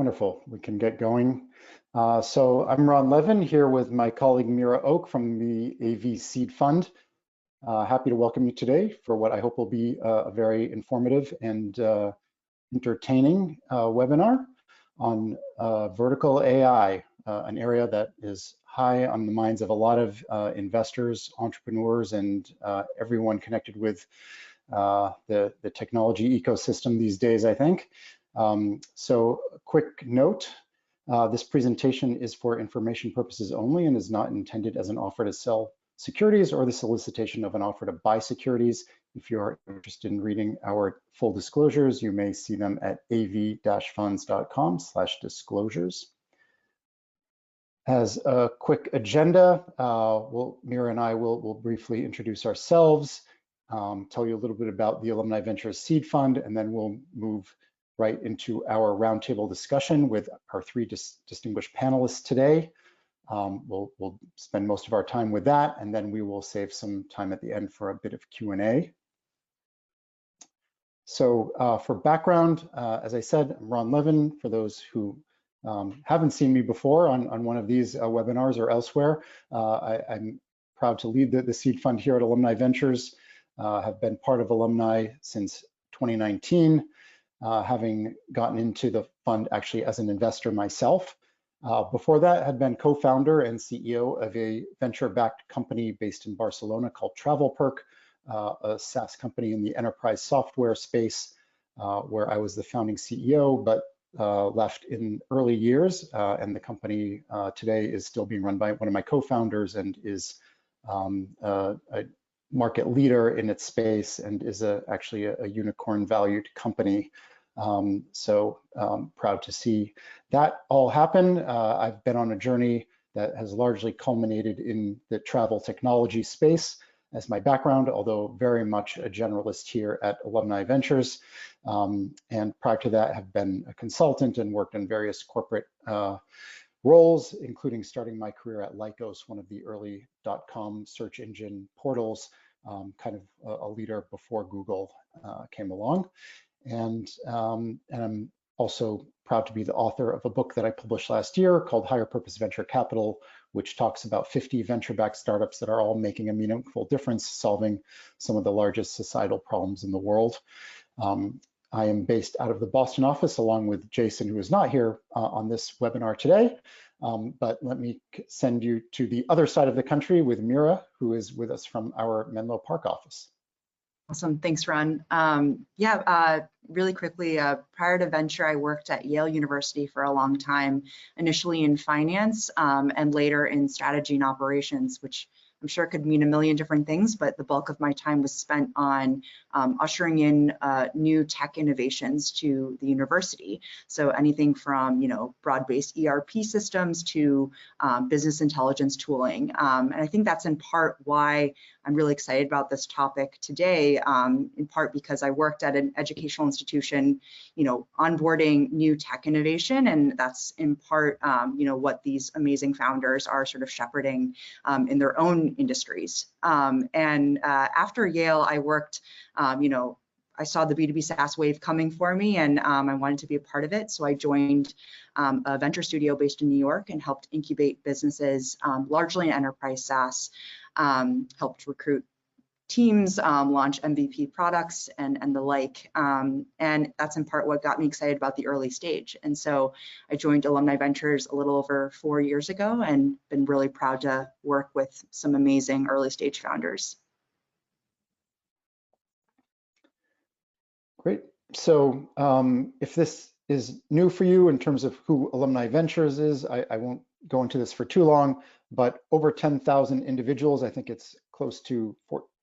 Wonderful. We can get going. So I'm Ron Levin here with my colleague Mira Oak from the AV Seed Fund. Happy to welcome you today for what I hope will be a very informative and entertaining webinar on vertical AI, an area that is high on the minds of a lot of investors, entrepreneurs, and everyone connected with the technology ecosystem these days, I think. So a quick note, this presentation is for information purposes only and is not intended as an offer to sell securities or the solicitation of an offer to buy securities. If you're interested in reading our full disclosures, you may see them at av-funds.com/disclosures. As a quick agenda, Mira and I will briefly introduce ourselves, tell you a little bit about the Alumni Ventures Seed Fund, and then we'll move right into our roundtable discussion with our three distinguished panelists today. We'll spend most of our time with that, and then we will save some time at the end for a bit of Q&A. So for background, as I said, I'm Ron Levin. For those who haven't seen me before on one of these webinars or elsewhere, I'm proud to lead the Seed Fund here at Alumni Ventures. Have been part of Alumni since 2019. Having gotten into the fund actually as an investor myself. Before that, had been co-founder and CEO of a venture-backed company based in Barcelona called TravelPerk, a SaaS company in the enterprise software space, where I was the founding CEO, but left in early years. And the company today is still being run by one of my co-founders and is a market leader in its space and is actually a unicorn valued company. So proud to see that all happen. I've been on a journey that has largely culminated in the travel technology space as my background, although very much a generalist here at Alumni Ventures. And prior to that, have been a consultant and worked in various corporate roles, including starting my career at Lycos, one of the early .com search engine portals, kind of a leader before Google came along. And I'm also proud to be the author of a book that I published last year called Higher Purpose Venture Capital, which talks about 50 venture-backed startups that are all making a meaningful difference, solving some of the largest societal problems in the world. I am based out of the Boston office along with Jason, who is not here on this webinar today. But let me send you to the other side of the country with Mira, who is with us from our Menlo Park office. Awesome, thanks, Ron. Really quickly, prior to Venture, I worked at Yale University for a long time, initially in finance and later in strategy and operations, which I'm sure could mean a million different things, but the bulk of my time was spent on ushering in new tech innovations to the university. So anything from, broad-based ERP systems to business intelligence tooling. And I think that's in part why I'm really excited about this topic today, in part because I worked at an educational institution, onboarding new tech innovation, and that's in part, what these amazing founders are sort of shepherding in their own industries. And after Yale, I worked, I saw the B2B SaaS wave coming for me, and I wanted to be a part of it. So I joined a venture studio based in New York and helped incubate businesses, largely in enterprise SaaS, helped recruit teams, launch MVP products and the like. And that's in part what got me excited about the early stage. And so I joined Alumni Ventures a little over 4 years ago and been really proud to work with some amazing early stage founders. Great. So if this is new for you in terms of who Alumni Ventures is, I won't go into this for too long, but over 10,000 individuals, I think it's close to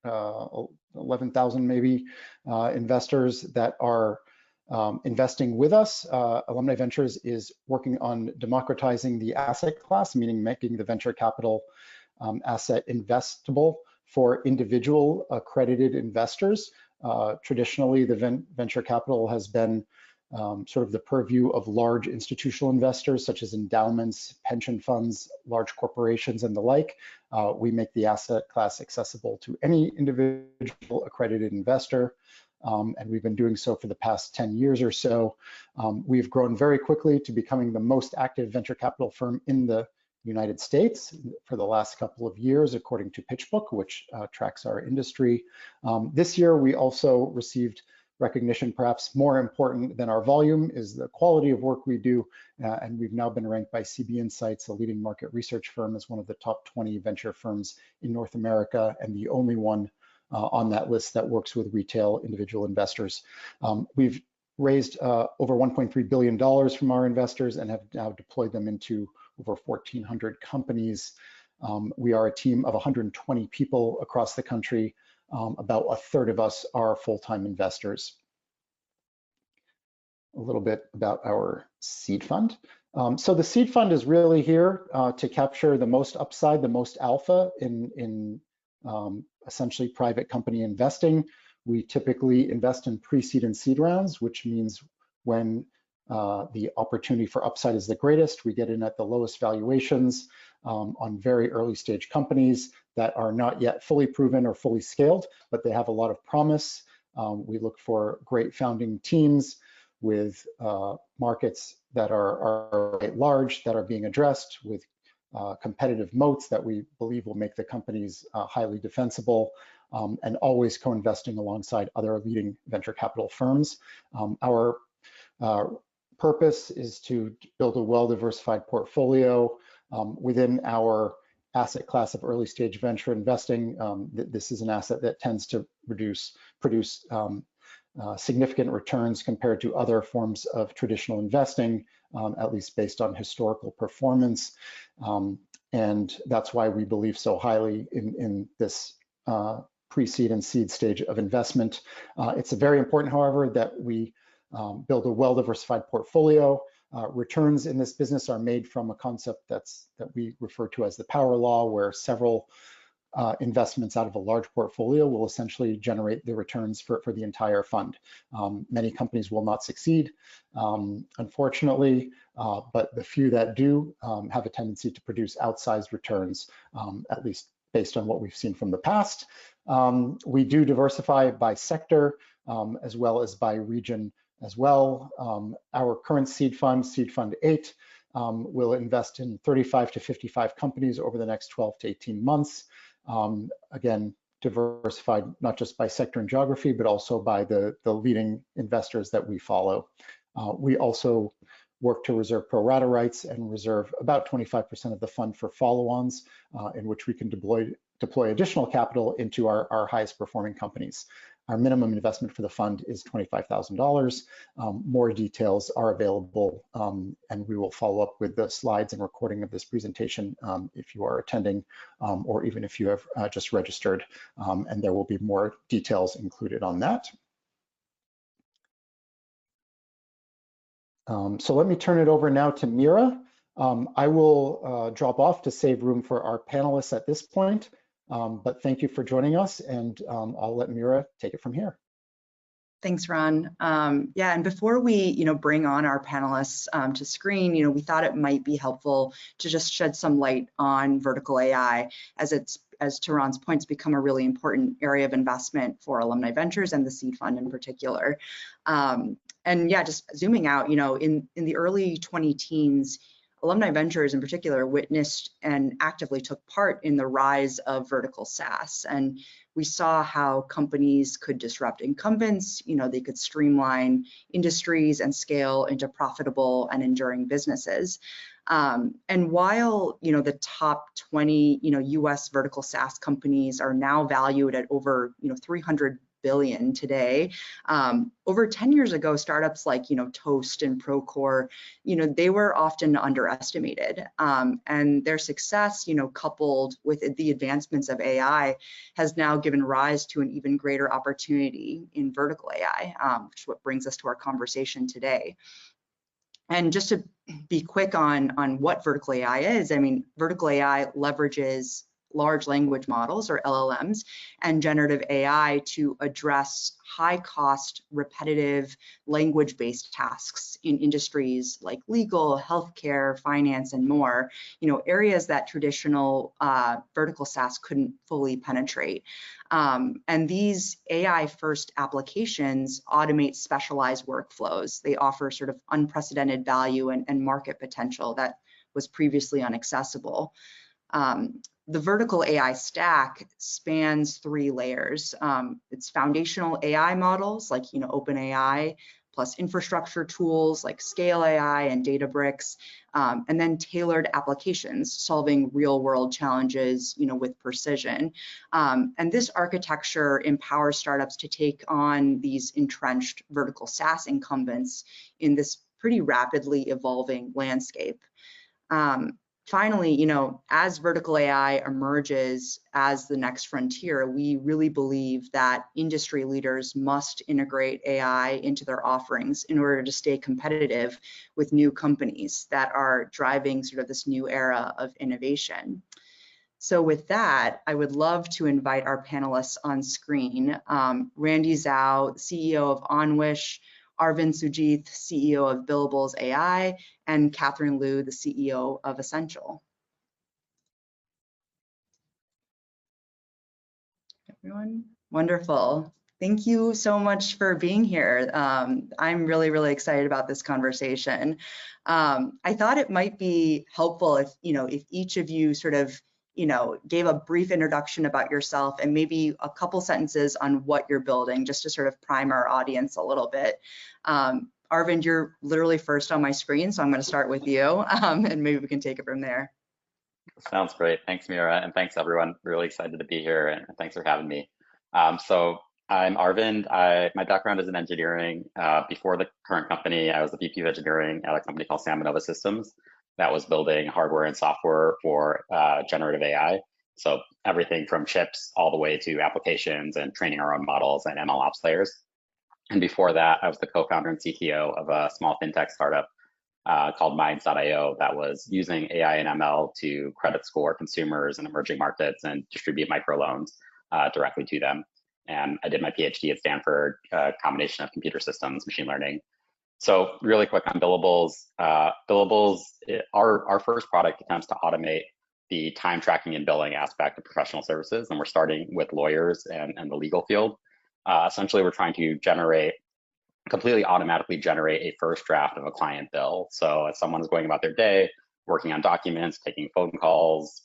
11,000 maybe, investors that are investing with us. Alumni Ventures is working on democratizing the asset class, meaning making the venture capital asset investable for individual accredited investors. Traditionally, the venture capital has been sort of the purview of large institutional investors such as endowments, pension funds, large corporations, and the like. We make the asset class accessible to any individual accredited investor. and we've been doing so for the past 10 years or so. We've grown very quickly to becoming the most active venture capital firm in the United States for the last couple of years, according to PitchBook, which tracks our industry. This year, we also received recognition. Perhaps more important than our volume is the quality of work we do, and we've now been ranked by CB Insights, a leading market research firm, as one of the top 20 venture firms in North America, and the only one on that list that works with retail individual investors. We've raised over $1.3 billion from our investors and have now deployed them into over 1,400 companies. We are a team of 120 people across the country. About a third of us are full-time investors. A little bit about our seed fund. So the seed fund is really here to capture the most upside, the most alpha in essentially private company investing. We typically invest in pre-seed and seed rounds, which means when the opportunity for upside is the greatest, we get in at the lowest valuations on very early stage companies that are not yet fully proven or fully scaled, but they have a lot of promise. We look for great founding teams with markets that are large, that are being addressed, with competitive moats that we believe will make the companies highly defensible, and always co-investing alongside other leading venture capital firms. Our purpose is to build a well-diversified portfolio within our asset class of early stage venture investing. This is an asset that tends to produce significant returns compared to other forms of traditional investing, at least based on historical performance. And that's why we believe so highly in this pre-seed and seed stage of investment. It's very important, however, that we build a well-diversified portfolio. Returns in this business are made from a concept that we refer to as the power law, where several investments out of a large portfolio will essentially generate the returns for the entire fund. Many companies will not succeed, unfortunately, but the few that do have a tendency to produce outsized returns, at least based on what we've seen from the past. We do diversify by sector as well as by region as well. Our current seed fund 8, will invest in 35 to 55 companies over the next 12 to 18 months. Again, diversified not just by sector and geography, but also by the leading investors that we follow. We also work to reserve pro rata rights and reserve about 25% of the fund for follow-ons, in which we can deploy additional capital into our highest performing companies. Our minimum investment for the fund is $25,000. More details are available, and we will follow up with the slides and recording of this presentation if you are attending, or even if you have just registered, and there will be more details included on that. So let me turn it over now to Mira. I will drop off to save room for our panelists at this point. But thank you for joining us, and I'll let Mira take it from here. Thanks, Ron. Yeah, and before we, bring on our panelists to screen, we thought it might be helpful to just shed some light on vertical AI, as to Ron's points, become a really important area of investment for Alumni Ventures and the seed fund in particular. And yeah, just zooming out, in the early 2010s, Alumni Ventures in particular witnessed and actively took part in the rise of vertical SaaS. And we saw how companies could disrupt incumbents, they could streamline industries and scale into profitable and enduring businesses. And while, the top 20, US vertical SaaS companies are now valued at over, 300 billion today. Over 10 years ago, startups like, Toast and Procore, they were often underestimated. And their success, coupled with the advancements of AI, has now given rise to an even greater opportunity in vertical AI, which is what brings us to our conversation today. And just to be quick on what vertical AI is, vertical AI leverages large language models, or LLMs, and generative AI to address high-cost, repetitive, language-based tasks in industries like legal, healthcare, finance, and more, areas that traditional vertical SaaS couldn't fully penetrate. And these AI-first applications automate specialized workflows. They offer sort of unprecedented value and market potential that was previously inaccessible. The vertical AI stack spans 3 layers. It's foundational AI models like OpenAI, plus infrastructure tools like Scale AI and Databricks, and then tailored applications solving real-world challenges with precision. And this architecture empowers startups to take on these entrenched vertical SaaS incumbents in this pretty rapidly evolving landscape. Finally, as vertical AI emerges as the next frontier, we really believe that industry leaders must integrate AI into their offerings in order to stay competitive with new companies that are driving sort of this new era of innovation. So with that, I would love to invite our panelists on screen. Randy Zhao, CEO of OnWish, Arvind Sujith, CEO of Billables AI, and Catherine Liu, the CEO of Essential. Everyone, wonderful. Thank you so much for being here. I'm really, really excited about this conversation. I thought it might be helpful if each of you sort of gave a brief introduction about yourself and maybe a couple sentences on what you're building, just to sort of prime our audience a little bit. Arvind, you're literally first on my screen, so I'm going to start with you, and maybe we can take it from there. Sounds great. Thanks, Mira, and thanks, everyone. Really excited to be here, and thanks for having me. So I'm Arvind. My background is in engineering. Before the current company, I was the VP of engineering at a company called Salmonova Systems that was building hardware and software for generative AI. So everything from chips all the way to applications and training our own models and MLOps layers. And before that, I was the co-founder and CTO of a small fintech startup called Minds.io that was using AI and ML to credit score consumers in emerging markets and distribute microloans directly to them. And I did my PhD at Stanford, combination of computer systems, machine learning. So really quick on Billables. Billables, our first product attempts to automate the time tracking and billing aspect of professional services. And we're starting with lawyers and the legal field. Essentially, we're trying to completely automatically generate a first draft of a client bill. So if someone's going about their day, working on documents, taking phone calls,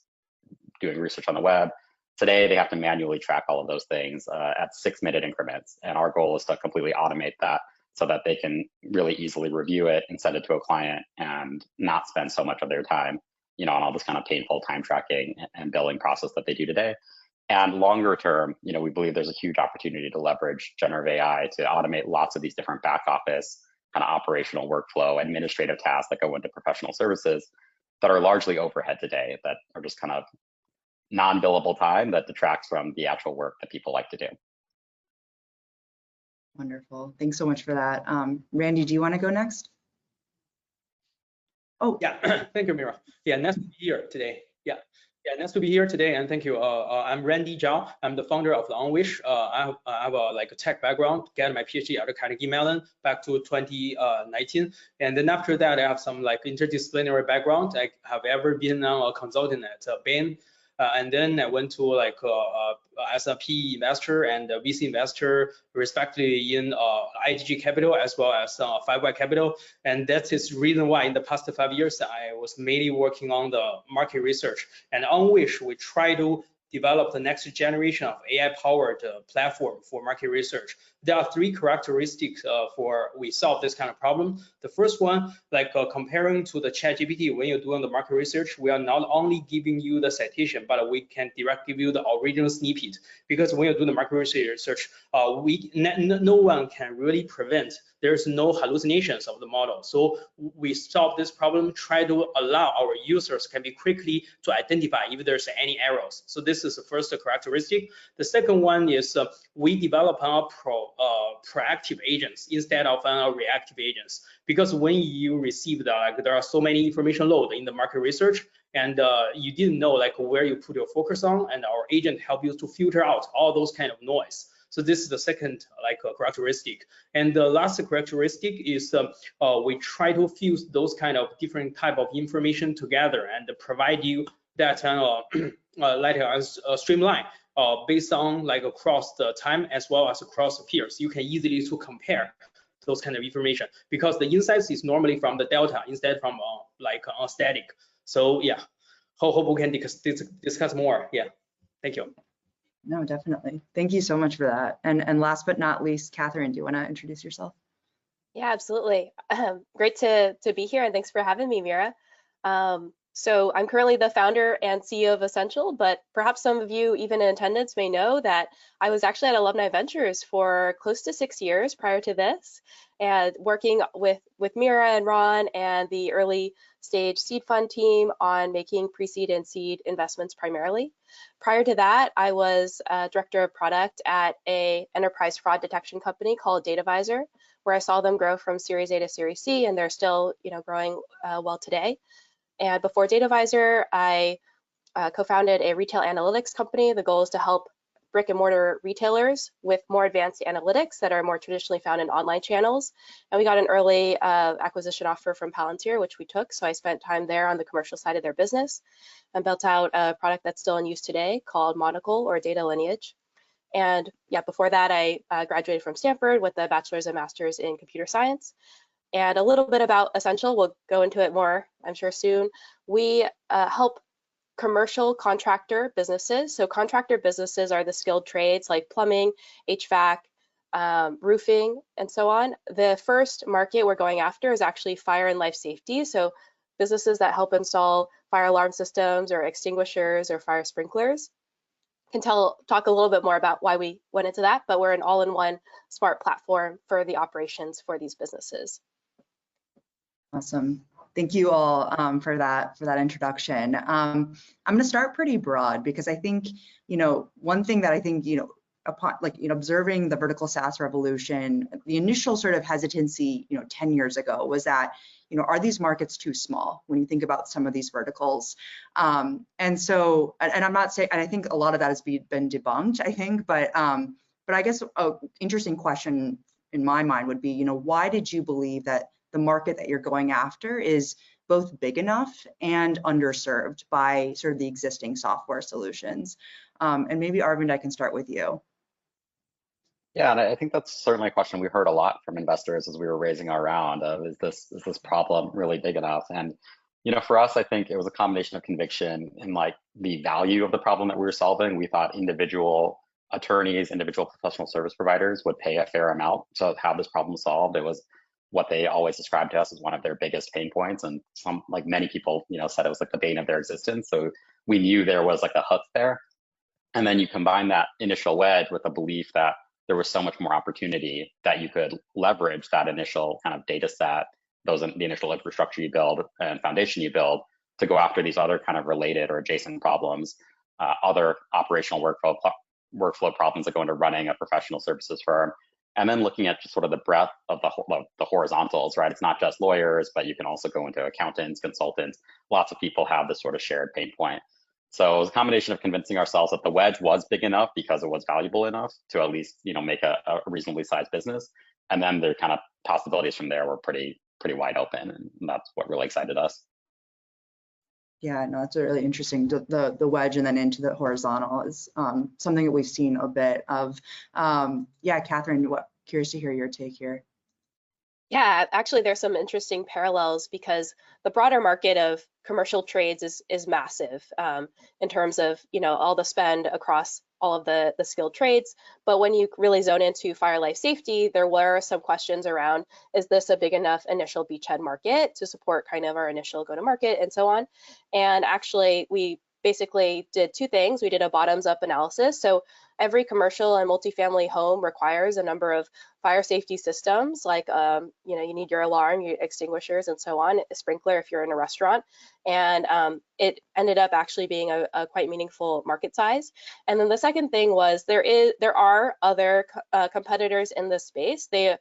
doing research on the web, today they have to manually track all of those things at 6-minute increments. And our goal is to completely automate that so that they can really easily review it and send it to a client and not spend so much of their time, on all this kind of painful time tracking and billing process that they do today. And longer term, we believe there's a huge opportunity to leverage generative AI to automate lots of these different back office kind of operational workflow, administrative tasks that go into professional services that are largely overhead today, that are just kind of non-billable time that detracts from the actual work that people like to do. Wonderful. Thanks so much for that. Randy, do you want to go next? Oh, yeah. Thank you, Mira. Yeah, nice to be here today. Yeah, nice to be here today, and thank you. I'm Randy Zhao. I'm the founder of the OnWish. I have a tech background. Got my PhD at Carnegie Mellon back to 2019, and then after that, I have some interdisciplinary background. I have ever been a consultant at Bain. And then I went to as a PE investor and a VC investor, respectively in IDG Capital as well as 5Y Capital. And that is the reason why in the past 5 years, I was mainly working on the market research. And on which we try to develop the next generation of AI-powered platform for market research. There are 3 characteristics for we solve this kind of problem. The first one, comparing to the ChatGPT, when you're doing the market research, we are not only giving you the citation, but we can directly give you the original snippet. Because when you're doing the market research, no one can really prevent. There's no hallucinations of the model. So we solve this problem, try to allow our users can be quickly to identify if there's any errors. So this is the first characteristic. The second one is we develop our proactive agents instead of reactive agents. Because when you receive there are so many information load in the market research, and you didn't know where you put your focus on, and our agent help you to filter out all those kind of noise. So this is the second characteristic. And the last characteristic is we try to fuse those kind of different type of information together and provide you that streamline based on across the time as well as across the peers. You can easily to compare those kind of information, because the insights is normally from the delta instead from static. So yeah, hope we can discuss more. Yeah, thank you. No, definitely. Thank you so much for that. And last but not least, Catherine, do you want to introduce yourself? Yeah, absolutely. Great to be here, and thanks for having me, Mira. So I'm currently the founder and CEO of Essential, but perhaps some of you even in attendance may know that I was actually at Alumni Ventures for close to 6 years prior to this, and working with Mira and Ron and the early stage seed fund team on making pre-seed and seed investments primarily. Prior to that, I was director of product at a enterprise fraud detection company called DataVisor, where I saw them grow from Series A to Series C, and they're still growing well today. And before DataVisor, I co-founded a retail analytics company. The goal is to help brick and mortar retailers with more advanced analytics that are more traditionally found in online channels. And we got an early acquisition offer from Palantir, which we took. So I spent time there on the commercial side of their business and built out a product that's still in use today called Monocle, or Data Lineage. And yeah, before that, I graduated from Stanford with a bachelor's and master's in computer science. And a little bit about Essential, we'll go into it more, I'm sure, soon. We help commercial contractor businesses. So contractor businesses are the skilled trades like plumbing, HVAC, roofing, and so on. The first market we're going after is actually fire and life safety. So businesses that help install fire alarm systems or extinguishers or fire sprinklers. Can talk a little bit more about why we went into that, but we're an all-in-one smart platform for the operations for these businesses. Awesome. Thank you all for that introduction. I'm going to start pretty broad, because I think, one thing that I think, upon observing the vertical SaaS revolution, the initial sort of hesitancy, 10 years ago was that, are these markets too small when you think about some of these verticals? And so, and I'm not saying, and I think a lot of that has been debunked, I think, but I guess an interesting question in my mind would be, why did you believe that the market that you're going after is both big enough and underserved by sort of the existing software solutions? And maybe Arvind, I can start with you. Yeah, and I think that's certainly a question we heard a lot from investors as we were raising our round of, is this problem really big enough? And for us, I think it was a combination of conviction in the value of the problem that we were solving. We thought individual attorneys, individual professional service providers would pay a fair amount to have this problem solved. It was what they always described to us as one of their biggest pain points, and many people said it was the bane of their existence. So we knew there was a hook there. And then you combine that initial wedge with a belief that there was so much more opportunity, that you could leverage that initial kind of data set, the initial infrastructure you build and foundation you build, to go after these other kind of related or adjacent problems, other operational workflow problems that go into running a professional services firm. And then looking at just sort of the breadth of the horizontals, right? It's not just lawyers, but you can also go into accountants, consultants. Lots of people have this sort of shared pain point. So it was a combination of convincing ourselves that the wedge was big enough because it was valuable enough to at least, make a reasonably sized business. And then the kind of possibilities from there were pretty wide open, and that's what really excited us. Yeah, no, that's really interesting. The wedge and then into the horizontal is something that we've seen a bit of. Yeah, Catherine, curious to hear your take here. Yeah, actually, there's some interesting parallels, because the broader market of commercial trades is massive in terms of all the spend across all of the skilled trades. But when you really zone into fire life safety, there were some questions around, is this a big enough initial beachhead market to support kind of our initial go-to-market and so on? And actually, we basically did two things. We did a bottoms-up analysis. So every commercial and multifamily home requires a number of fire safety systems, like you need your alarm, your extinguishers, and so on, a sprinkler if you're in a restaurant. And it ended up actually being a quite meaningful market size. And then the second thing was there are other competitors in this space. They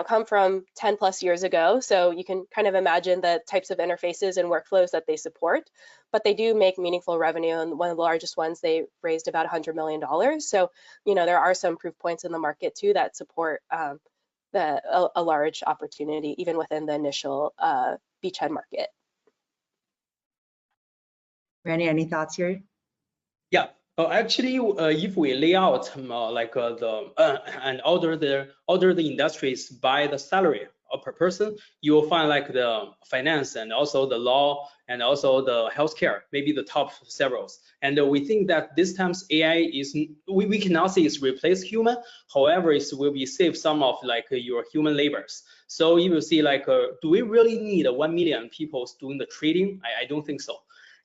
come from 10 plus years ago. So you can kind of imagine the types of interfaces and workflows that they support, but they do make meaningful revenue. And one of the largest ones, they raised about $100 million. So, there are some proof points in the market too that support a large opportunity, even within the initial beachhead market. Randy, any thoughts here? Yeah. Actually, if we lay out and order the industries by the salary per person, you will find like the finance and also the law and also the healthcare, maybe the top several. And we think that this time's AI is, we cannot say it's replace human. However, it will be save some of like your human labors. So you will see like, do we really need 1 million people doing the trading? I don't think so.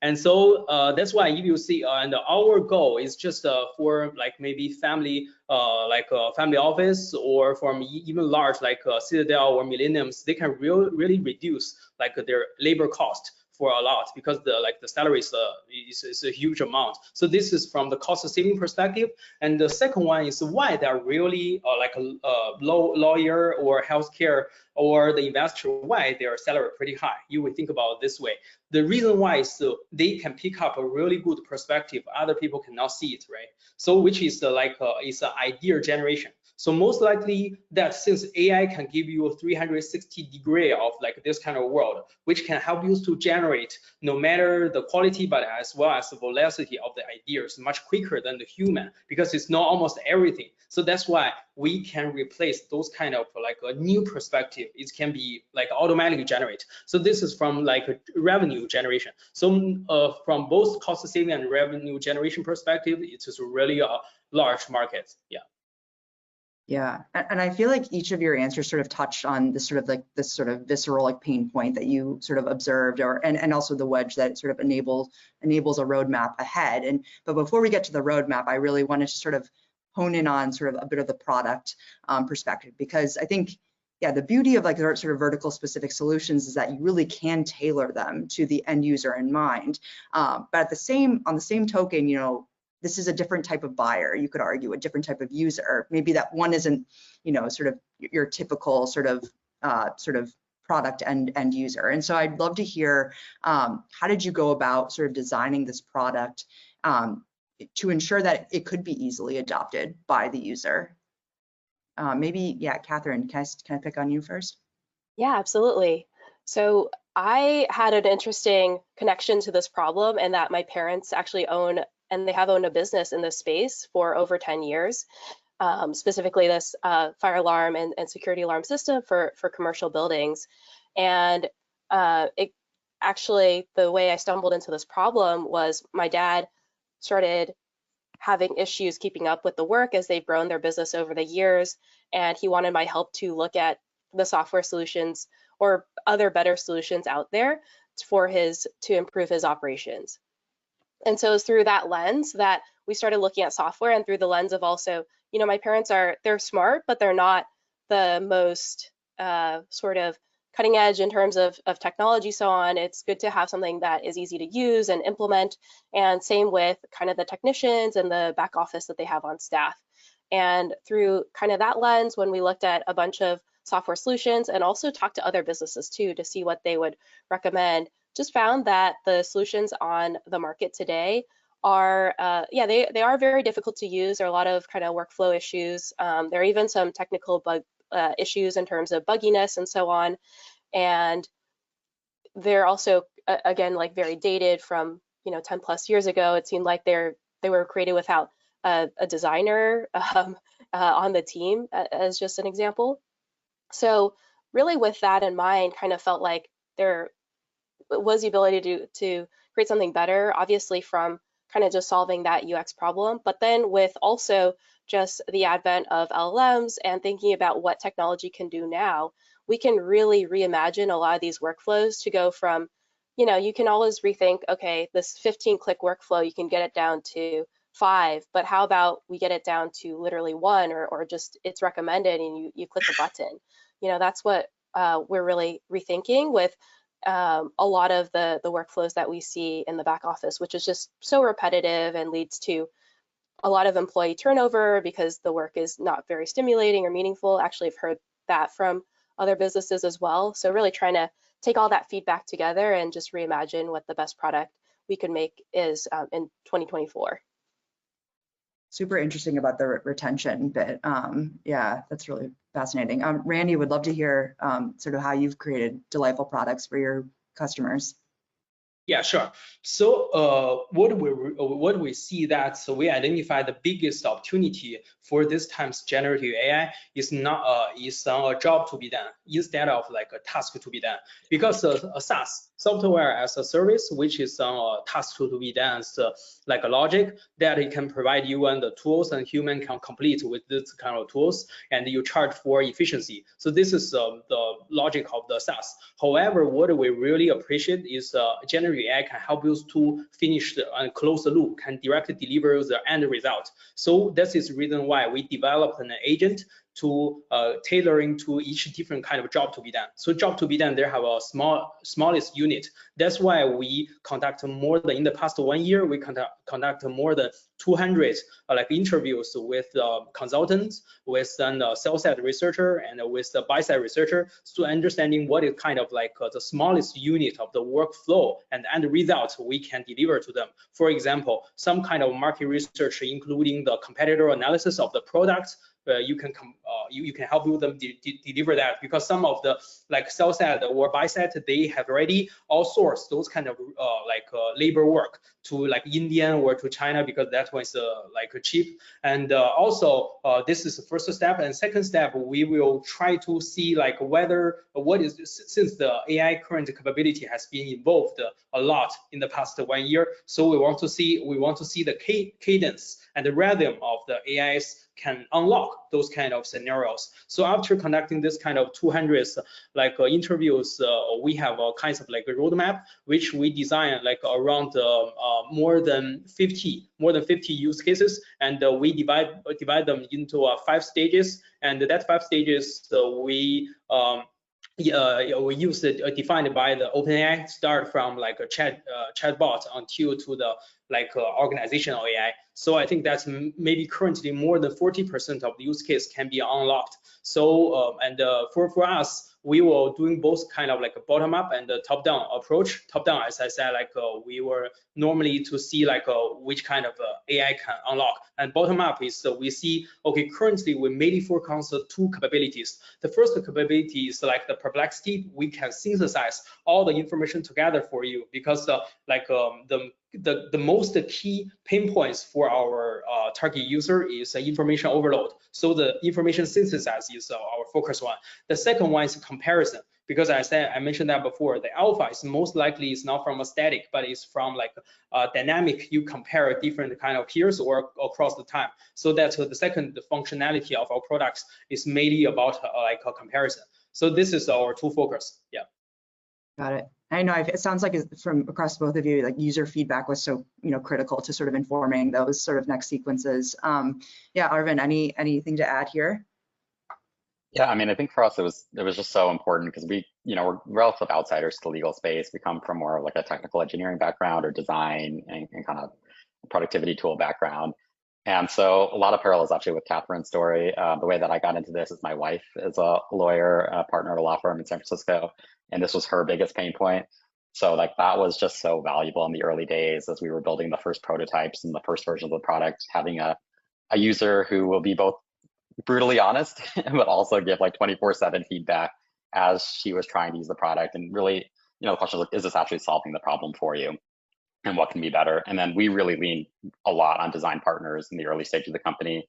And so that's why if you see, and our goal is just for like maybe family, like a family office, or from even large like Citadel or Millenniums, they can really reduce like their labor cost for a lot, because the salary is a huge amount. So this is from the cost saving perspective. And the second one is why they're really like a lawyer or healthcare or the investor, why their salary pretty high. You would think about it this way. The reason why is so they can pick up a really good perspective. Other people cannot see it, right? So which is is an idea generation. So most likely that since AI can give you a 360 degree of like this kind of world, which can help you to generate no matter the quality, but as well as the velocity of the ideas much quicker than the human, because it's not almost everything. So that's why we can replace those kind of like a new perspective. It can be like automatically generate. So this is from like a revenue generation. So from both cost saving and revenue generation perspective, it is really a large market. Yeah. Yeah, and I feel like each of your answers sort of touched on this sort of visceral like pain point that you sort of observed, and also the wedge that sort of enables a roadmap ahead. But before we get to the roadmap, I really wanted to sort of hone in on sort of a bit of the product perspective, because I think, yeah, the beauty of like sort of vertical specific solutions is that you really can tailor them to the end user in mind. But on the same token, this is a different type of buyer, you could argue, a different type of user. Maybe that one isn't, sort of your typical sort of product end user. And so I'd love to hear, how did you go about sort of designing this product to ensure that it could be easily adopted by the user? Maybe, yeah, Catherine, can I pick on you first? Yeah, absolutely. So I had an interesting connection to this problem, and that my parents actually own, and they have owned a business in this space for over 10 years, specifically this fire alarm and security alarm system for commercial buildings. And it actually, the way I stumbled into this problem was my dad started having issues keeping up with the work as they've grown their business over the years, and he wanted my help to look at the software solutions or other better solutions out there to improve his operations. And so it was through that lens that we started looking at software, and through the lens of also, my parents they're smart, but they're not the most sort of cutting edge in terms of technology, so on. It's good to have something that is easy to use and implement, and same with kind of the technicians and the back office that they have on staff. And through kind of that lens, when we looked at a bunch of software solutions and also talked to other businesses too to see what they would recommend, just found that the solutions on the market today are, they are very difficult to use. There are a lot of kind of workflow issues. There are even some technical bug issues in terms of bugginess and so on. And they're also, again, like very dated from 10 plus years ago. It seemed like they were created without a designer on the team, as just an example. So really with that in mind, kind of felt like there was the ability to create something better, obviously from kind of just solving that UX problem, but then with also just the advent of LLMs and thinking about what technology can do now, we can really reimagine a lot of these workflows to go from you can always rethink, okay, this 15-click workflow, you can get it down to 5, but how about we get it down to literally 1, or just it's recommended and you click a button. That's what we're really rethinking with a lot of the workflows that we see in the back office, which is just so repetitive and leads to a lot of employee turnover because the work is not very stimulating or meaningful. Actually, I've heard that from other businesses as well. So really trying to take all that feedback together and just reimagine what the best product we could make is in 2024. Super interesting about the retention bit. Yeah, that's really fascinating. Randy, would love to hear sort of how you've created delightful products for your customers. Yeah, sure. So what we see that we identify the biggest opportunity for this time's generative AI is not is a job to be done instead of like a task to be done, because a SaaS, software as a service, which is a task to be done, like a logic that it can provide you and the tools, and human can complete with this kind of tools, and you charge for efficiency. So this is the logic of the SaaS. However, what we really appreciate is generative AI can help you to finish and close the loop, can directly deliver the end result. So this is the reason why we developed an agent to tailoring to each different kind of job to be done. So job to be done, they have a smallest unit. That's why we conduct more than, in the past 1 year, we conduct more than 200 like interviews with consultants, with a sell-side researcher, and with the buy-side researcher, to understanding what is kind of like the smallest unit of the workflow and end result we can deliver to them. For example, some kind of market research, including the competitor analysis of the product, you can help you them deliver that, because some of the like sell side or buy side, they have already outsourced those kind of labor work to like India or to China, because that was like cheap. And also this is the first step. And second step, we will try to see like whether what is, since the AI current capability has been evolved a lot in the past 1 year, so we want to see the cadence and the rhythm of the AIs can unlock those kind of scenarios. So after conducting this kind of 200 interviews, we have all kinds of like a roadmap, which we design like around more than 50 use cases, and we divide them into 5 stages. And that 5 stages we use it defined by the OpenAI, start from like a chatbot until to the like organizational AI. So I think that's maybe currently more than 40% of the use case can be unlocked. So for us, we were doing both kind of like a bottom up and a top down approach. Top down, as I said, like we were normally to see like which kind of AI can unlock, and bottom up is we see, okay, currently we mainly focus on 2 capabilities. The first capability is like the perplexity. We can synthesize all the information together for you, because the most key pain points for our target user is information overload. So the information synthesis is our focus one. The second one is comparison, because I mentioned that before. The alpha is most likely is not from a static, but it's from like dynamic. You compare different kind of peers or across the time. So that's the second functionality of our products is mainly about like a comparison. So this is our 2 focus. Yeah. Got it. I know it sounds like from across both of you, like user feedback was so critical to sort of informing those sort of next sequences. Yeah, Arvin, anything to add here? Yeah, I mean, I think for us it was just so important, because we're relative outsiders to the legal space. We come from more of like a technical engineering background or design and kind of productivity tool background. And so a lot of parallels actually with Catherine's story. The way that I got into this is my wife is a lawyer, a partner at a law firm in San Francisco, and this was her biggest pain point. So like that was just so valuable in the early days as we were building the first prototypes and the first version of the product, having a user who will be both brutally honest, but also give like 24/7 feedback as she was trying to use the product. And really, the question was, is this actually solving the problem for you? And what can be better? And then we really leaned a lot on design partners in the early stage of the company.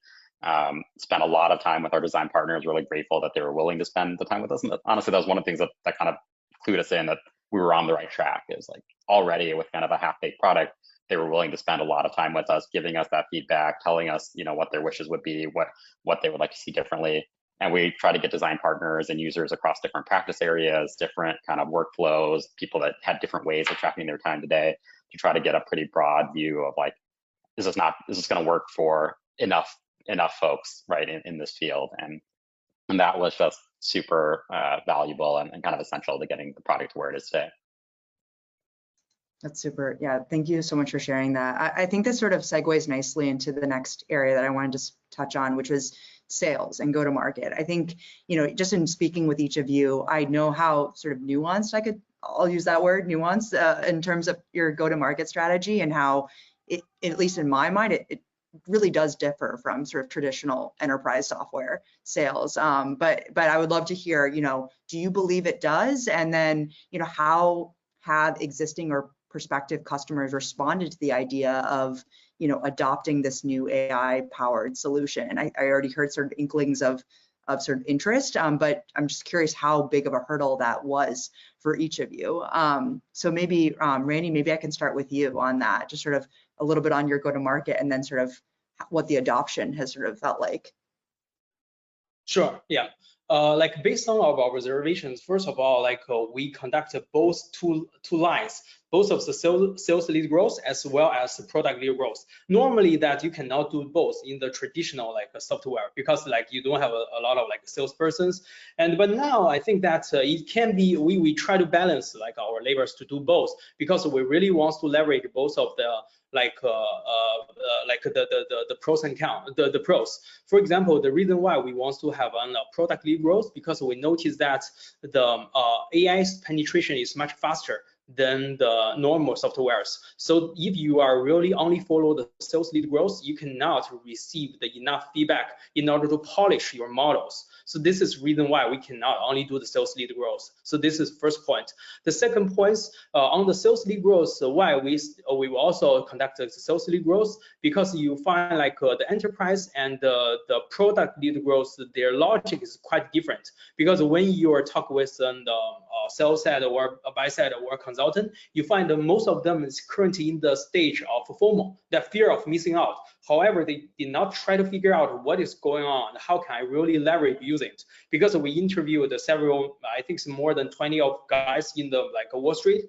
Spent a lot of time with our design partners, really grateful that they were willing to spend the time with us. And honestly, that was one of the things that kind of clued us in that we were on the right track. It was like already with kind of a half-baked product, they were willing to spend a lot of time with us, giving us that feedback, telling us, what their wishes would be, what they would like to see differently. And we try to get design partners and users across different practice areas, different kind of workflows, people that had different ways of tracking their time today, to try to get a pretty broad view of like, is this going to work for enough folks, right, in this field? And that was just super valuable and kind of essential to getting the product to where it is today. That's super. Yeah, thank you so much for sharing that. I think this sort of segues nicely into the next area that I wanted to touch on, which was sales and go-to-market. I think, just in speaking with each of you, I know how sort of nuanced I'll use that word, nuanced, in terms of your go-to-market strategy, and how it, at least in my mind, it really does differ from sort of traditional enterprise software sales. But I would love to hear, do you believe it does? And then, how have existing or prospective customers responded to the idea of, adopting this new AI-powered solution? I already heard sort of inklings of sort of interest, but I'm just curious how big of a hurdle that was for each of you. So maybe, Randy, maybe I can start with you on that, just sort of a little bit on your go-to-market, and then sort of what the adoption has sort of felt like. Sure, yeah. Like based on our observations, first of all, we conducted both two lines, both of the sales lead growth as well as the product lead growth. Normally that you cannot do both in the traditional software, because you don't have a lot of salespersons. But now I think that it can be, we try to balance our labors to do both, because we really want to leverage both of the the pros and cons, the pros. For example, the reason why we want to have a product lead growth, because we notice that the AI's penetration is much faster than the normal softwares. So if you are really only follow the sales lead growth, you cannot receive the enough feedback in order to polish your models. So this is reason why we cannot only do the sales lead growth. So this is first point. The second point, on the sales lead growth, why we will also conduct the sales lead growth, because you find the enterprise and the product lead growth, their logic is quite different. Because when you are talking with the sales side or a buy side or a consultant, you find that most of them is currently in the stage of FOMO, that fear of missing out. However, they did not try to figure out what is going on, how can I really leverage using it. Because we interviewed several, I think it's more than 20 of guys in the Wall Street.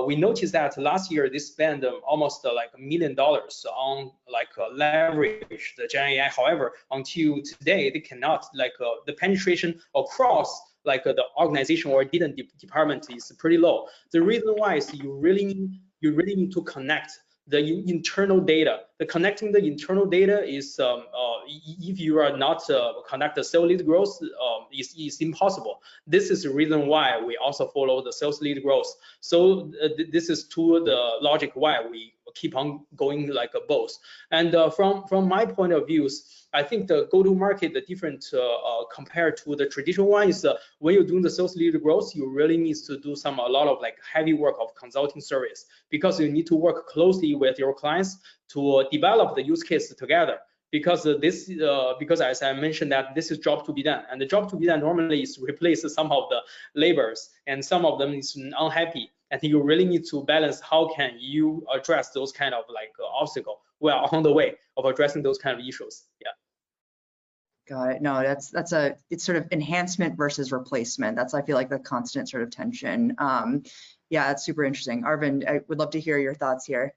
We noticed that last year they spent almost $1 million on leverage the Gen AI. However, until today, they cannot the penetration across the organization or didn't department is pretty low. The reason why is you really need to connect the internal data. The connecting the internal data is if you are not connect the sales lead growth is impossible. This is the reason why we also follow the sales lead growth. So this is to the logic why we keep on going both. And from my point of view, I think the go-to-market, the different compared to the traditional one is when you're doing the sales lead growth, you really need to do a lot of heavy work of consulting service, because you need to work closely with your clients to develop the use case together. Because because as I mentioned that this is job to be done, and the job to be done normally is replace some of the labors, and some of them is unhappy. And you really need to balance how can you address those kind of obstacle well on the way of addressing those kind of issues. Yeah. Got it. No, it's sort of enhancement versus replacement. That's, I feel like, the constant sort of tension. Yeah, it's super interesting. Arvind, I would love to hear your thoughts here.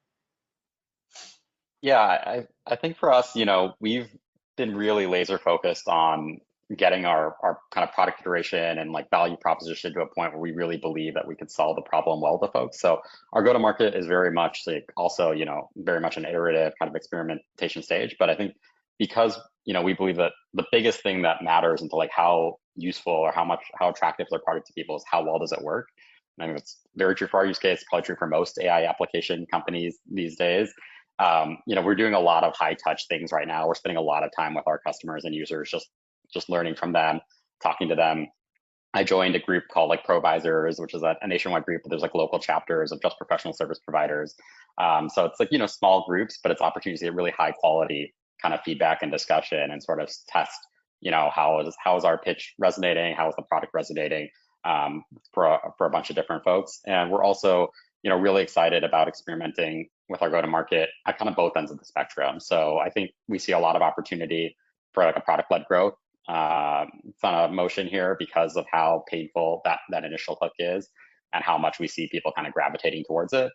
Yeah, I think for us, we've been really laser focused on getting our kind of product iteration and value proposition to a point where we really believe that we could solve the problem well to folks. So our go-to-market is very much also, very much an iterative kind of experimentation stage. But I think because, we believe that the biggest thing that matters into how useful or how attractive is our product to people is how well does it work. And I mean, it's very true for our use case, probably true for most AI application companies these days. We're doing a lot of high touch things right now. We're spending a lot of time with our customers and users, just learning from them, talking to them. I joined a group called Provisors, which is a nationwide group, but there's local chapters of just professional service providers. So it's small groups, but it's opportunities to get really high quality kind of feedback and discussion and sort of test, how is our pitch resonating? How is the product resonating for a bunch of different folks? And we're also, really excited about experimenting with our go-to-market at kind of both ends of the spectrum. So I think we see a lot of opportunity for a product-led growth motion here because of how painful that initial hook is and how much we see people kind of gravitating towards it.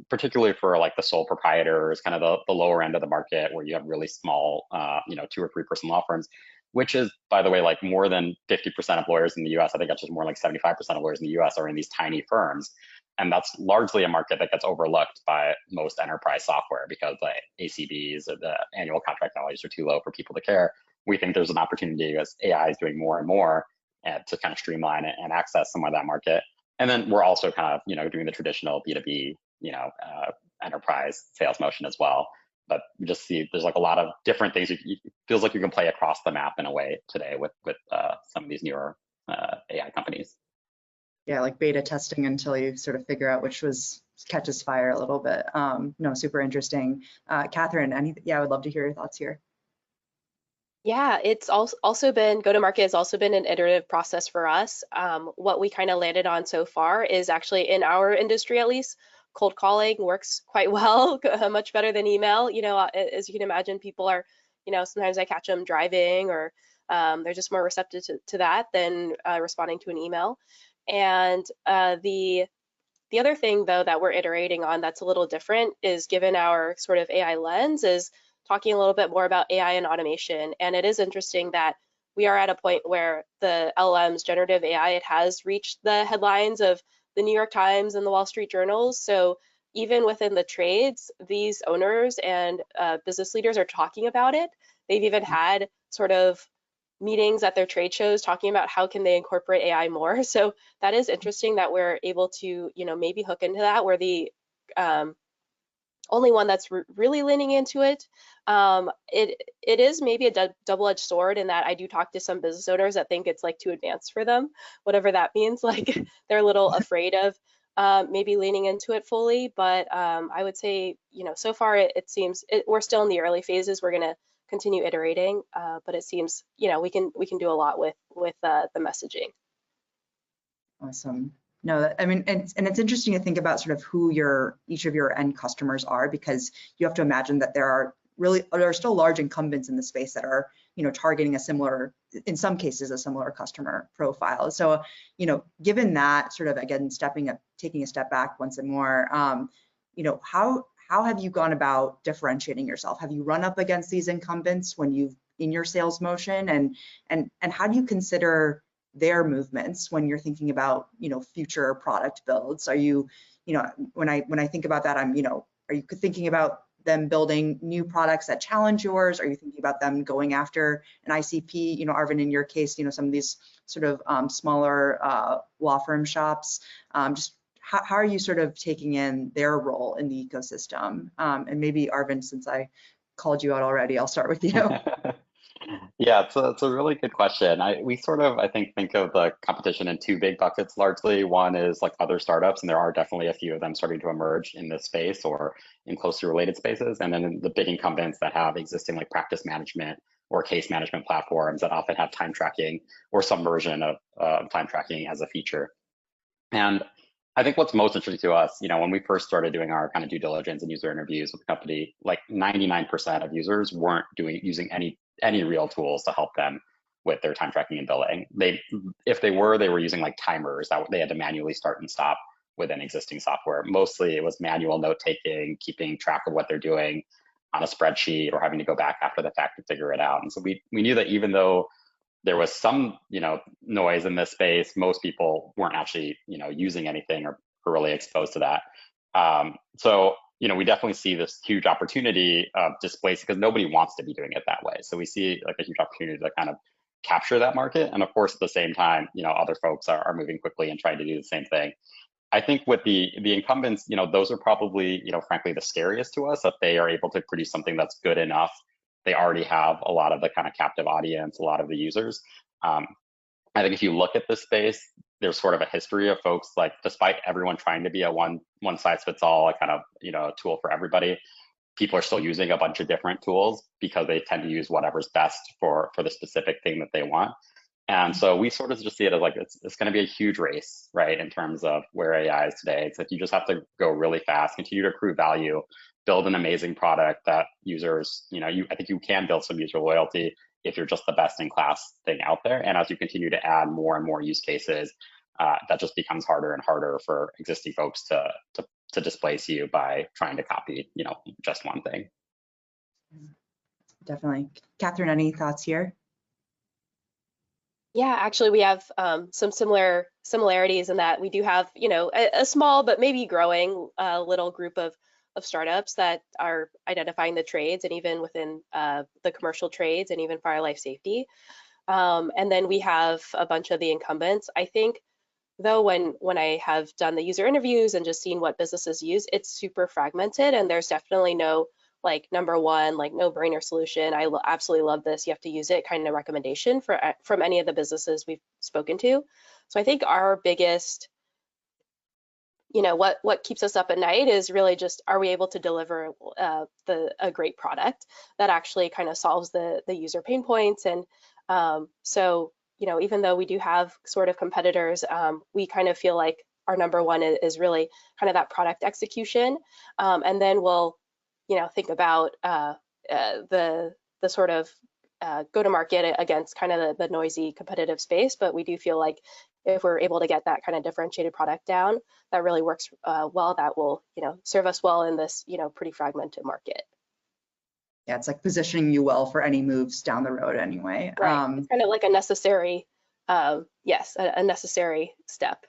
Particularly for like the sole proprietors, kind of the lower end of the market where you have really small, 2 or 3 person law firms, which is, by the way, like more than 50% of lawyers in the US. I think actually more like 75% of lawyers in the US are in these tiny firms. And that's largely a market that gets overlooked by most enterprise software because the ACVs or the annual contract values are too low for people to care. We think there's an opportunity as AI is doing more and more to kind of streamline it and access some of that market. And then we're also kind of, doing the traditional B2B, enterprise sales motion as well. But we just see there's like a lot of different things. It feels like you can play across the map in a way today with some of these newer AI companies. Yeah, like beta testing until you sort of figure out which catches fire a little bit. No, super interesting. Catherine, I would love to hear your thoughts here. Yeah, it's also been, go-to-market has also been an iterative process for us. What we kind of landed on so far is actually, in our industry at least, cold calling works quite well, much better than email. As you can imagine, people are, sometimes I catch them driving, or they're just more receptive to that than responding to an email. And the other thing, though, that we're iterating on that's a little different is, given our sort of AI lens, is talking a little bit more about AI and automation. And it is interesting that we are at a point where the LLMs, generative AI, it has reached the headlines of the New York Times and the Wall Street journals. So even within the trades, these owners and business leaders are talking about it. They've even had sort of meetings at their trade shows talking about how can they incorporate AI more. So that is interesting that we're able to, maybe hook into that. We're the only one that's really leaning into it. It is maybe a double-edged sword in that I do talk to some business owners that think it's like too advanced for them, whatever that means. Like they're a little afraid of maybe leaning into it fully. But I would say, so far it seems we're still in the early phases. We're gonna continue iterating, but it seems we can do a lot with the messaging. Awesome. No, I mean, and it's interesting to think about sort of who each of your end customers are, because you have to imagine that there are still large incumbents in the space that are, targeting a similar, in some cases, a similar customer profile. So, given that, sort of, again, taking a step back once more, how have you gone about differentiating yourself? Have you run up against these incumbents in your sales motion, and how do you consider their movements when you're thinking about future product builds? Are you when I think about that, are you thinking about them building new products that challenge yours? Are you thinking about them going after an ICP? Arvind, in your case, some of these sort of smaller law firm shops. Just how are you sort of taking in their role in the ecosystem? And maybe Arvind, since I called you out already, I'll start with you. Yeah, it's a really good question. We sort of, I think of the competition in 2 big buckets largely. One is like other startups, and there are definitely a few of them starting to emerge in this space or in closely related spaces. And then the big incumbents that have existing like practice management or case management platforms that often have time tracking or some version of time tracking as a feature. And I think what's most interesting to us, when we first started doing our kind of due diligence and user interviews with the company, like 99% of users weren't using any real tools to help them with their time tracking and billing. If they were using like timers that they had to manually start and stop within existing software. Mostly it was manual note taking, keeping track of what they're doing on a spreadsheet, or having to go back after the fact to figure it out. And so we knew that even though there was some, noise in this space, most people weren't actually, using anything or really exposed to that. So, we definitely see this huge opportunity of displacing, because nobody wants to be doing it that way. So we see like a huge opportunity to kind of capture that market. And of course, at the same time, other folks are moving quickly and trying to do the same thing. I think with the incumbents, those are probably, frankly, the scariest to us, if they are able to produce something that's good enough. They already have a lot of the kind of captive audience, a lot of the users. I think if you look at this space, there's sort of a history of folks, like, despite everyone trying to be a one size fits all kind of, tool for everybody, people are still using a bunch of different tools because they tend to use whatever's best for the specific thing that they want. And so we sort of just see it as like, it's going to be a huge race, right? In terms of where AI is today. It's like, you just have to go really fast, continue to accrue value, build an amazing product that users, I think you can build some user loyalty, if you're just the best in class thing out there. And as you continue to add more and more use cases, that just becomes harder and harder for existing folks to displace you by trying to copy, just one thing. Definitely. Catherine, any thoughts here? Yeah, actually, we have some similarities in that we do have, a small but maybe growing little group of startups that are identifying the trades, and even within the commercial trades and even fire life safety. And then we have a bunch of the incumbents. I think, though, when I have done the user interviews and just seen what businesses use, it's super fragmented, and there's definitely no number one, no-brainer solution. I absolutely love this, you have to use it kind of recommendation from any of the businesses we've spoken to. So I think our biggest, what keeps us up at night is really just, are we able to deliver a great product that actually kind of solves the user pain points? And so, even though we do have sort of competitors, we kind of feel like our number one is really kind of that product execution. And then we'll think about the sort of go to market against kind of the noisy competitive space. But we do feel like if we're able to get that kind of differentiated product down, that really works well. That will serve us well in this pretty fragmented market. Yeah, it's like positioning you well for any moves down the road anyway. Right. It's kind of like a necessary, yes, a necessary step.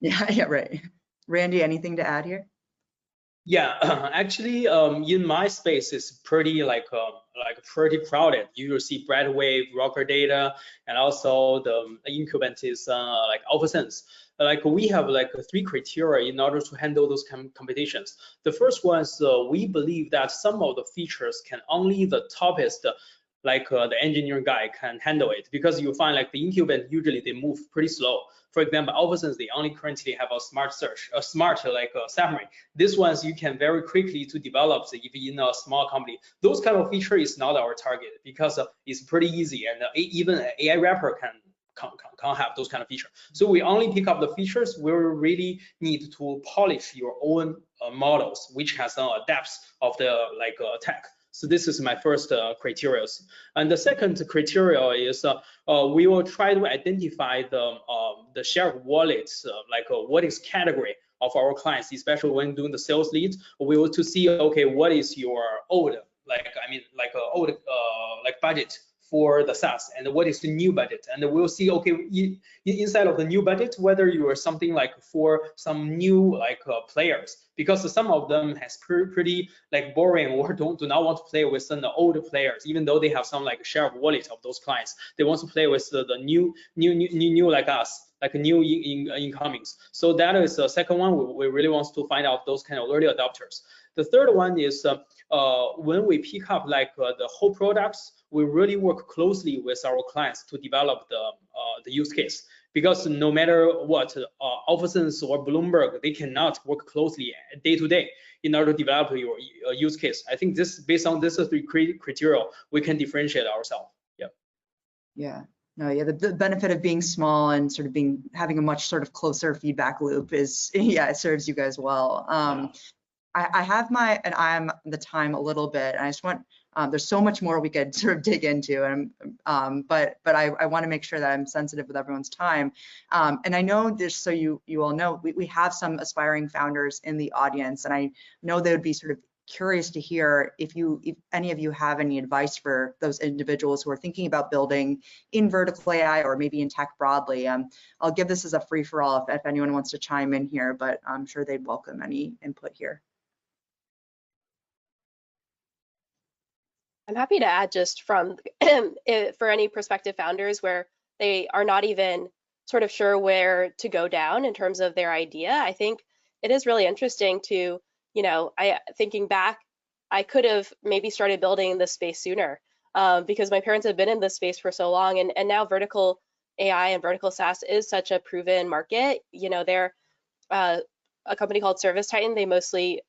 Yeah, right. Randy, anything to add here? Yeah, actually, in my space, it's pretty pretty crowded. You will see Brightwave, Rocker Data, and also the incumbent is like AlphaSense. We have 3 criteria in order to handle those competitions. The first one is we believe that some of the features can only the toppest the engineering guy can handle it, because you find the incumbent usually they move pretty slow. For example, AlphaSense, they only currently have a smart search, a smart summary. This ones you can very quickly to develop if in a small company. Those kind of feature is not our target, because it's pretty easy, and even an AI wrapper can't have those kind of features. So we only pick up the features where we really need to polish your own models, which has a depth of the tech. So this is my first criteria. And the second criteria is we will try to identify the share of wallets, what is category of our clients, especially when doing the sales leads. We want to see, okay, what is your old, budget for the SaaS, and what is the new budget, and we'll see, okay, inside of the new budget, whether you are something for some new players, because some of them has pretty boring, or do not want to play with some old players, even though they have some share of wallet of those clients. They want to play with the new like us, new incomings. So that is the second one. We really want to find out those kind of early adopters. The third one is when we pick up the whole products, we really work closely with our clients to develop the use case, because no matter what, AlphaSense or Bloomberg, they cannot work closely day to day in order to develop your use case. I think this, based on this 3 criteria, we can differentiate ourselves. Yeah. Yeah. No, yeah, the benefit of being small and sort of having a much sort of closer feedback loop is, yeah, it serves you guys well. I have and I'm the time a little bit, and I just want, there's so much more we could sort of dig into, and but I want to make sure that I'm sensitive with everyone's time. And I know this, so you all know, we have some aspiring founders in the audience, and I know they would be sort of curious to hear if any of you have any advice for those individuals who are thinking about building in vertical AI or maybe in tech broadly. I'll give this as a free for all if anyone wants to chime in here, but I'm sure they'd welcome any input here. I'm happy to add, just from for any prospective founders where they are not even sort of sure where to go down in terms of their idea. I think it is really interesting to, thinking back, I could have maybe started building this space sooner because my parents have been in this space for so long, and now vertical AI and vertical SaaS is such a proven market. They're a company called Service Titan. They mostly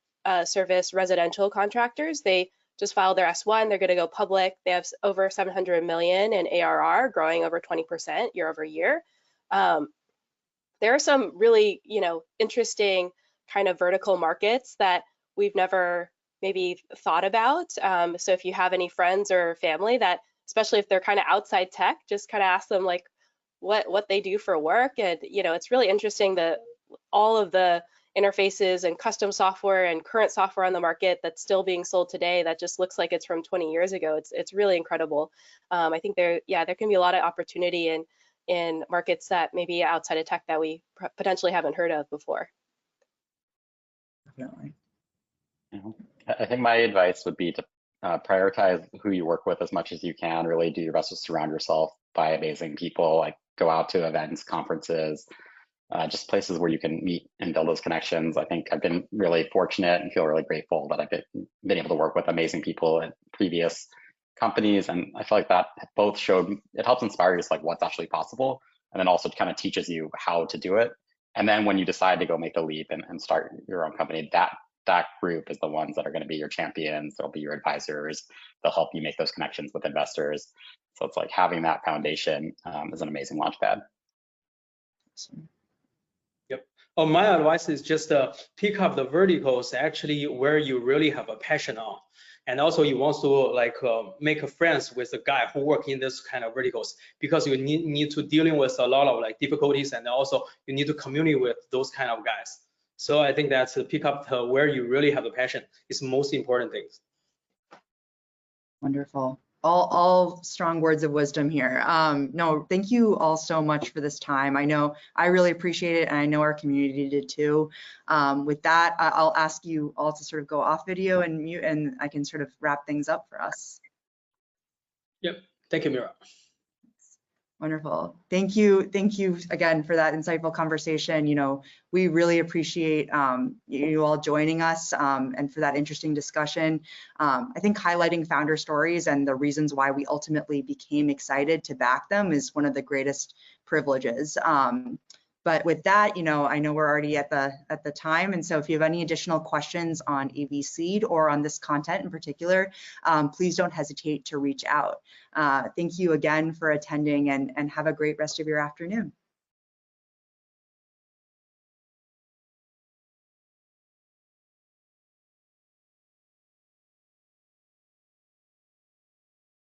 service residential contractors. They just filed their S1. They're going to go public. They have over 700 million in ARR, growing over 20% year over year. There are some really, interesting kind of vertical markets that we've never maybe thought about. So if you have any friends or family that especially if they're kind of outside tech, just kind of ask them like what they do for work. And it's really interesting that all of the interfaces and custom software and current software on the market that's still being sold today that just looks like it's from 20 years ago. It's really incredible. I think there can be a lot of opportunity in markets that maybe outside of tech that we potentially haven't heard of before. Definitely. I think my advice would be to prioritize who you work with as much as you can. Really do your best to surround yourself by amazing people, like go out to events, conferences, just places where you can meet and build those connections. I think I've been really fortunate and feel really grateful that I've been able to work with amazing people at previous companies. And I feel like that both showed, it helps inspire you to like what's actually possible. And then also kind of teaches you how to do it. And then when you decide to go make the leap and start your own company, that group is the ones that are going to be your champions. They'll be your advisors. They'll help you make those connections with investors. So it's like having that foundation is an amazing launchpad. Awesome. Yep. Oh, my advice is just pick up the verticals actually where you really have a passion on. And also you want to like make friends with a guy who work in this kind of verticals, because you need to dealing with a lot of like difficulties, and also you need to communicate with those kind of guys. So I think that's pick up where you really have a passion is most important things. Wonderful. All strong words of wisdom here. No, thank you all so much for this time. I know I really appreciate it, and I know our community did too. With that, I'll ask you all to sort of go off video and mute, and I can sort of wrap things up for us. Yep. Thank you, Mira. Wonderful. Thank you again for that insightful conversation. We really appreciate you all joining us and for that interesting discussion. I think highlighting founder stories and the reasons why we ultimately became excited to back them is one of the greatest privileges. But with that, I know we're already at the time, and so if you have any additional questions on AV Seed or on this content in particular, please don't hesitate to reach out. Thank you again for attending, and have a great rest of your afternoon.